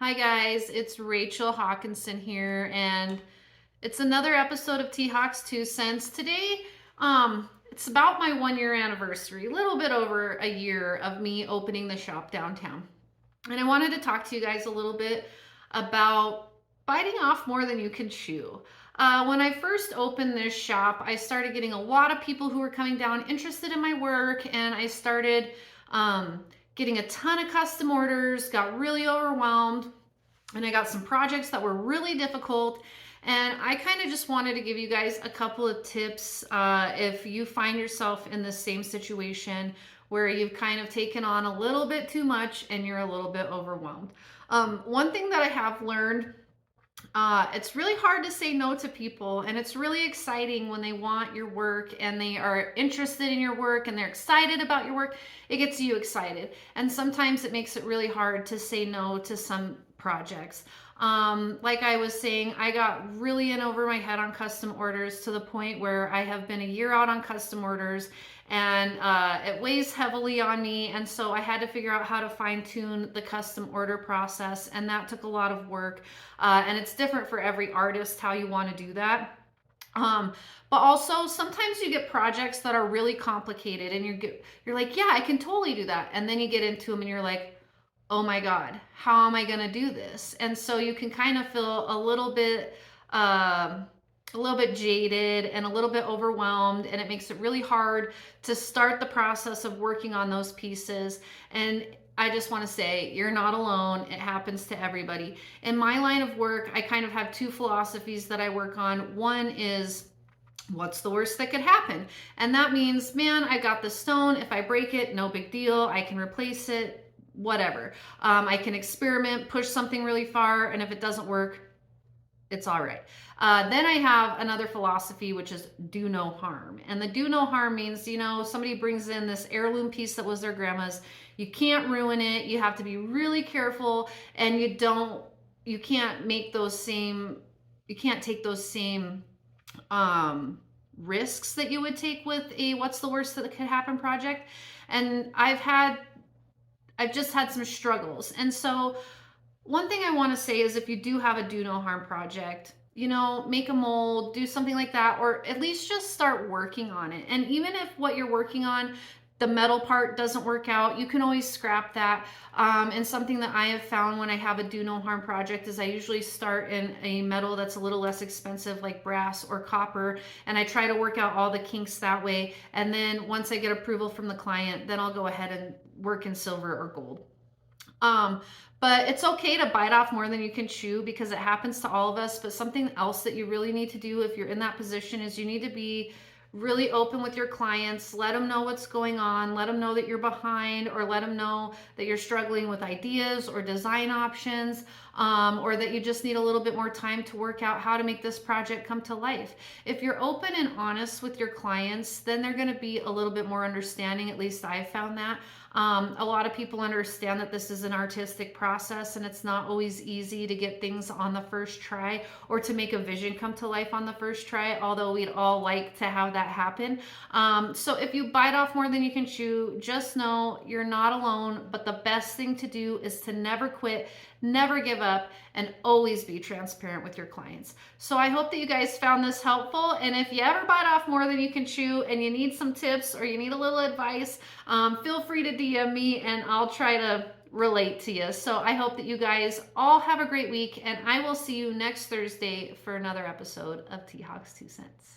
Hi guys, it's Rachel Hawkinson here, and it's another episode of T Hawk's Two Cents. Today, it's about my 1 year anniversary, a little bit over a year of me opening the shop downtown. And I wanted to talk to you guys a little bit about biting off more than you can chew. When I first opened this shop, I started getting a lot of people who were coming down interested in my work, and I started getting a ton of custom orders, got really overwhelmed, and I got some projects that were really difficult. And I kind of just wanted to give you guys a couple of tips if you find yourself in the same situation where you've kind of taken on a little bit too much and you're a little bit overwhelmed. One thing that I have learned, it's really hard to say no to people, and it's really exciting when they want your work and they are interested in your work and they're excited about your work. It gets you excited, and sometimes it makes it really hard to say no to some projects. Like I was saying, I got really in over my head on custom orders to the point where I have been a year out on custom orders, and it weighs heavily on me. And so I had to figure out how to fine tune the custom order process, and that took a lot of work. And it's different for every artist how you want to do that. Um, but also sometimes you get projects that are really complicated, and you're like, yeah, I can totally do that. And then you get into them and you're like, oh my God, how am I going to do this? And so you can kind of feel a little bit jaded and a little bit overwhelmed, and it makes it really hard to start the process of working on those pieces. And I just want to say, you're not alone. It happens to everybody. In my line of work, I kind of have two philosophies that I work on. One is, what's the worst that could happen? And that means, man, I got the stone. If I break it, no big deal. I can replace it, whatever. I can experiment, push something really far, and if it doesn't work, it's all right. Then I have another philosophy, which is do no harm. And the do no harm means, somebody brings in this heirloom piece that was their grandma's. You can't ruin it. You have to be really careful, and you can't you can't take those same risks that you would take with a what's the worst that could happen project. And I've just had some struggles. And so one thing I want to say is, if you do have a do no harm project, make a mold, do something like that, or at least just start working on it. And even if what you're working on, the metal part doesn't work out, you can always scrap that. And something that I have found when I have a do no harm project is I usually start in a metal that's a little less expensive, like brass or copper, and I try to work out all the kinks that way. And then once I get approval from the client, then I'll go ahead and work in silver or gold. Um, but it's okay to bite off more than you can chew, because it happens to all of us. But something else that you really need to do if you're in that position is you need to be really open with your clients. Let them know what's going on. Let them know that you're behind, or let them know that you're struggling with ideas or design options, or that you just need a little bit more time to work out how to make this project come to life. If you're open and honest with your clients, then they're going to be a little bit more understanding. At least I've found that. A lot of people understand that this is an artistic process, and it's not always easy to get things on the first try, or to make a vision come to life on the first try, although we'd all like to have that happen. So if you bite off more than you can chew, just know you're not alone. But the best thing to do is to never quit, never give up, and always be transparent with your clients. So I hope that you guys found this helpful. And if you ever bite off more than you can chew and you need some tips or you need a little advice, feel free to DM me and I'll try to relate to you. So I hope that you guys all have a great week, and I will see you next Thursday for another episode of T Hawk's Two Cents.